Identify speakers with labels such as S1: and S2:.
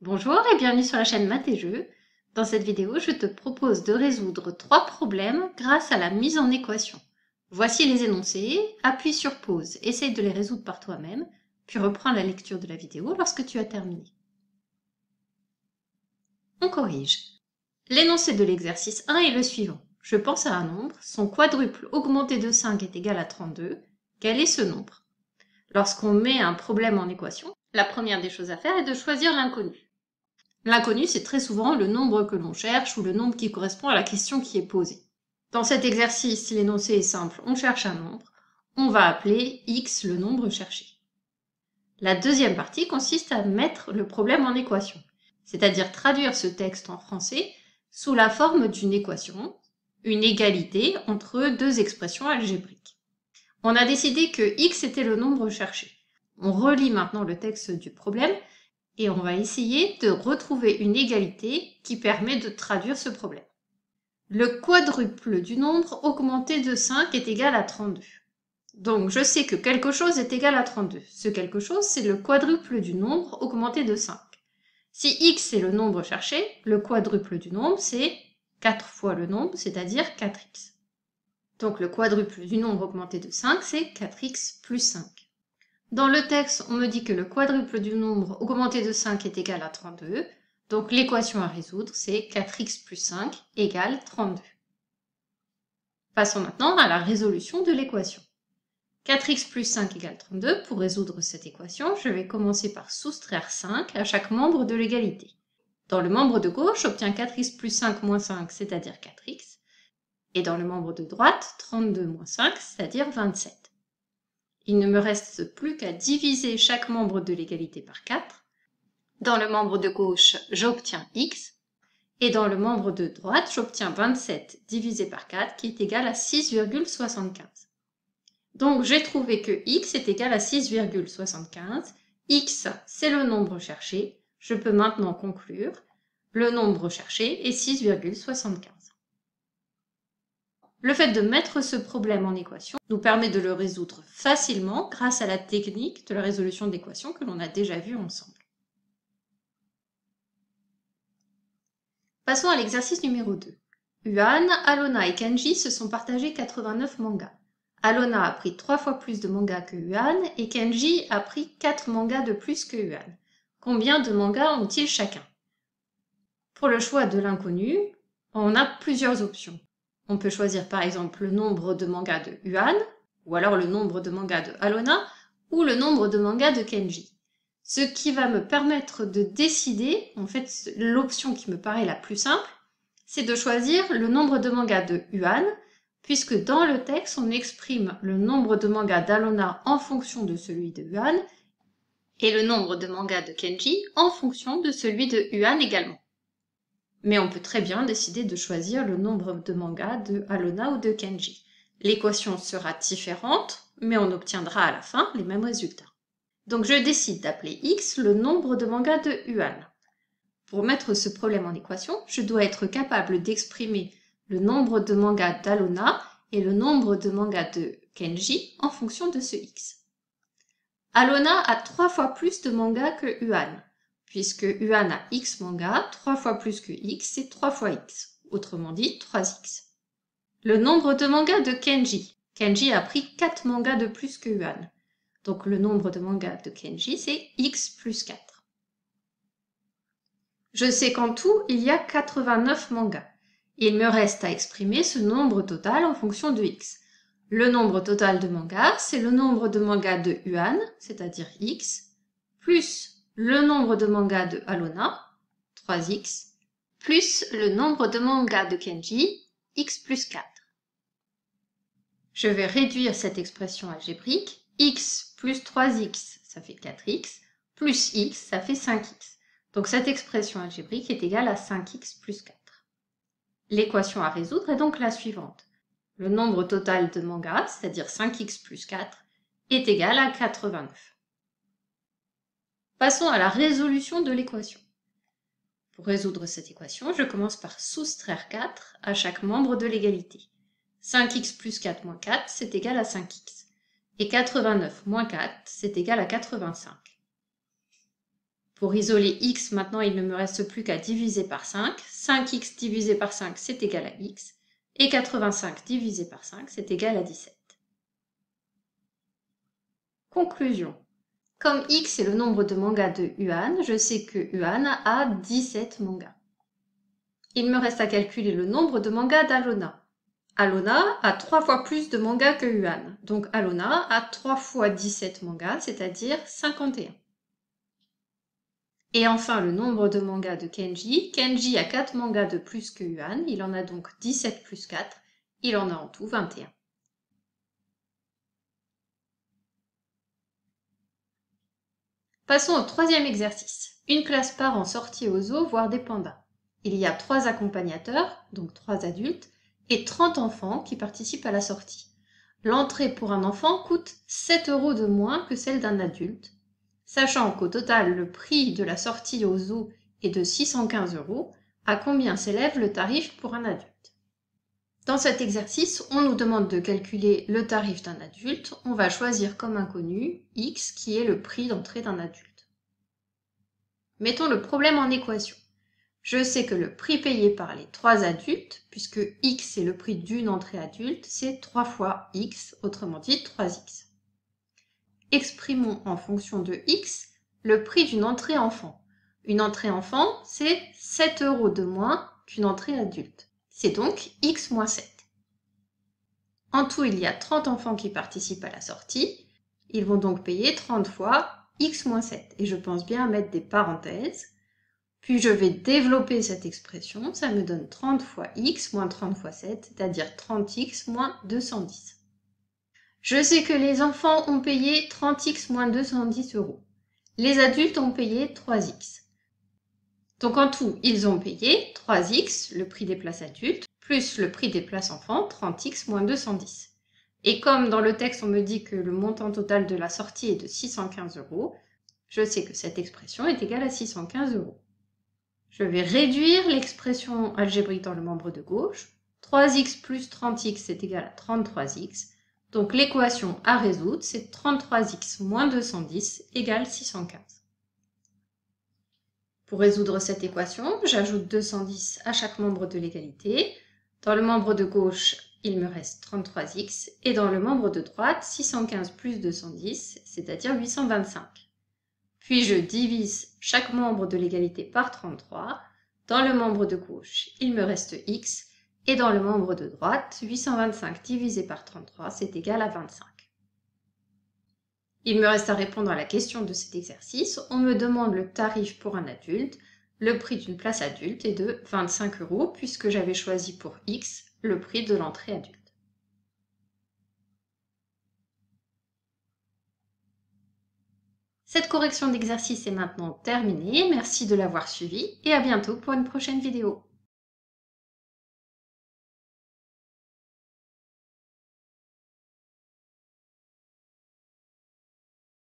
S1: Bonjour et bienvenue sur la chaîne Maths et Jeux. Dans cette vidéo, je te propose de résoudre 3 problèmes grâce à la mise en équation. Voici les énoncés, appuie sur pause, essaye de les résoudre par toi-même, puis reprends la lecture de la vidéo lorsque tu as terminé. On corrige. L'énoncé de l'exercice 1 est le suivant. Je pense à un nombre, son quadruple augmenté de 5 est égal à 32. Quel est ce nombre? Lorsqu'on met un problème en équation, la première des choses à faire est de choisir l'inconnu. L'inconnu, c'est très souvent le nombre que l'on cherche ou le nombre qui correspond à la question qui est posée. Dans cet exercice, l'énoncé est simple, on cherche un nombre, on va appeler x le nombre cherché. La deuxième partie consiste à mettre le problème en équation, c'est-à-dire traduire ce texte en français sous la forme d'une équation, une égalité entre deux expressions algébriques. On a décidé que x était le nombre cherché. On relit maintenant le texte du problème et on va essayer de retrouver une égalité qui permet de traduire ce problème. Le quadruple du nombre augmenté de 5 est égal à 32. Donc je sais que quelque chose est égal à 32. Ce quelque chose, c'est le quadruple du nombre augmenté de 5. Si x est le nombre cherché, le quadruple du nombre, c'est 4 fois le nombre, c'est-à-dire 4x. Donc le quadruple du nombre augmenté de 5, c'est 4x plus 5. Dans le texte, on me dit que le quadruple du nombre augmenté de 5 est égal à 32. Donc l'équation à résoudre, c'est 4x plus 5 égale 32. Passons maintenant à la résolution de l'équation. 4x plus 5 égale 32. Pour résoudre cette équation, je vais commencer par soustraire 5 à chaque membre de l'égalité. Dans le membre de gauche, j'obtiens 4x plus 5 moins 5, c'est-à-dire 4x. Et dans le membre de droite, 32 moins 5, c'est-à-dire 27. Il ne me reste plus qu'à diviser chaque membre de l'égalité par 4. Dans le membre de gauche, j'obtiens x. Et dans le membre de droite, j'obtiens 27 divisé par 4 qui est égal à 6,75. Donc j'ai trouvé que x est égal à 6,75. X, c'est le nombre cherché. Je peux maintenant conclure. Le nombre cherché est 6,75. Le fait de mettre ce problème en équation nous permet de le résoudre facilement grâce à la technique de la résolution d'équations que l'on a déjà vue ensemble. Passons à l'exercice numéro 2. Yuan, Alona et Kenji se sont partagés 89 mangas. Alona a pris 3 fois plus de mangas que Yuan et Kenji a pris 4 mangas de plus que Yuan. Combien de mangas ont-ils chacun? Pour le choix de l'inconnu, on a plusieurs options. On peut choisir par exemple le nombre de mangas de Yuan, ou alors le nombre de mangas de Alona, ou le nombre de mangas de Kenji. Ce qui va me permettre de décider, en fait l'option qui me paraît la plus simple, c'est de choisir le nombre de mangas de Yuan, puisque dans le texte on exprime le nombre de mangas d'Alona en fonction de celui de Yuan, et le nombre de mangas de Kenji en fonction de celui de Yuan également. Mais on peut très bien décider de choisir le nombre de mangas de Alona ou de Kenji. L'équation sera différente, mais on obtiendra à la fin les mêmes résultats. Donc je décide d'appeler x le nombre de mangas de Yuan. Pour mettre ce problème en équation, je dois être capable d'exprimer le nombre de mangas d'Alona et le nombre de mangas de Kenji en fonction de ce x. Alona a 3 fois plus de mangas que Yuan. Puisque Yuan a x mangas, 3 fois plus que x, c'est 3 fois x, autrement dit 3x. Le nombre de mangas de Kenji. Kenji a pris 4 mangas de plus que Yuan. Donc le nombre de mangas de Kenji, c'est x plus 4. Je sais qu'en tout, il y a 89 mangas. Il me reste à exprimer ce nombre total en fonction de x. Le nombre total de mangas, c'est le nombre de mangas de Yuan, c'est-à-dire x, plus le nombre de mangas de Alona, 3x, plus le nombre de mangas de Kenji, x plus 4. Je vais réduire cette expression algébrique. X plus 3x, ça fait 4x, plus x, ça fait 5x. Donc cette expression algébrique est égale à 5x plus 4. L'équation à résoudre est donc la suivante. Le nombre total de mangas, c'est-à-dire 5x plus 4, est égal à 89. Passons à la résolution de l'équation. Pour résoudre cette équation, je commence par soustraire 4 à chaque membre de l'égalité. 5x plus 4 moins 4, c'est égal à 5x. Et 89 moins 4, c'est égal à 85. Pour isoler x, maintenant il ne me reste plus qu'à diviser par 5. 5x divisé par 5, c'est égal à x. Et 85 divisé par 5, c'est égal à 17. Conclusion. Comme x est le nombre de mangas de Huan, je sais que Huan a 17 mangas. Il me reste à calculer le nombre de mangas d'Alona. Alona a 3 fois plus de mangas que Huan, donc Alona a 3 fois 17 mangas, c'est-à-dire 51. Et enfin, le nombre de mangas de Kenji. Kenji a 4 mangas de plus que Huan, il en a donc 17 plus 4, il en a en tout 21. Passons au troisième exercice. Une classe part en sortie au zoo voir des pandas. Il y a 3 accompagnateurs, donc 3 adultes, et 30 enfants qui participent à la sortie. L'entrée pour un enfant coûte 7 € de moins que celle d'un adulte, sachant qu'au total le prix de la sortie au zoo est de 615 €, à combien s'élève le tarif pour un adulte? Dans cet exercice, on nous demande de calculer le tarif d'un adulte. On va choisir comme inconnu x qui est le prix d'entrée d'un adulte. Mettons le problème en équation. Je sais que le prix payé par les 3 adultes, puisque x est le prix d'une entrée adulte, c'est 3 fois x, autrement dit 3x. Exprimons en fonction de x le prix d'une entrée enfant. Une entrée enfant, c'est 7 € de moins qu'une entrée adulte. C'est donc x moins 7. En tout, il y a 30 enfants qui participent à la sortie. Ils vont donc payer 30 fois x moins 7. Et je pense bien mettre des parenthèses. Puis je vais développer cette expression. Ça me donne 30 fois x moins 30 fois 7, c'est-à-dire 30x moins 210. Je sais que les enfants ont payé 30x moins 210 €. Les adultes ont payé 3x. Donc en tout, ils ont payé 3x, le prix des places adultes, plus le prix des places enfants, 30x moins 210. Et comme dans le texte on me dit que le montant total de la sortie est de 615 €, je sais que cette expression est égale à 615 €. Je vais réduire l'expression algébrique dans le membre de gauche. 3x plus 30x est égal à 33x. Donc l'équation à résoudre, c'est 33x moins 210 égale 615. Pour résoudre cette équation, j'ajoute 210 à chaque membre de l'égalité. Dans le membre de gauche, il me reste 33x. Et dans le membre de droite, 615 plus 210, c'est-à-dire 825. Puis je divise chaque membre de l'égalité par 33. Dans le membre de gauche, il me reste x. Et dans le membre de droite, 825 divisé par 33, c'est égal à 25. Il me reste à répondre à la question de cet exercice. On me demande le tarif pour un adulte. Le prix d'une place adulte est de 25 € puisque j'avais choisi pour x le prix de l'entrée adulte. Cette correction d'exercice est maintenant terminée. Merci de l'avoir suivi et à bientôt pour une prochaine vidéo.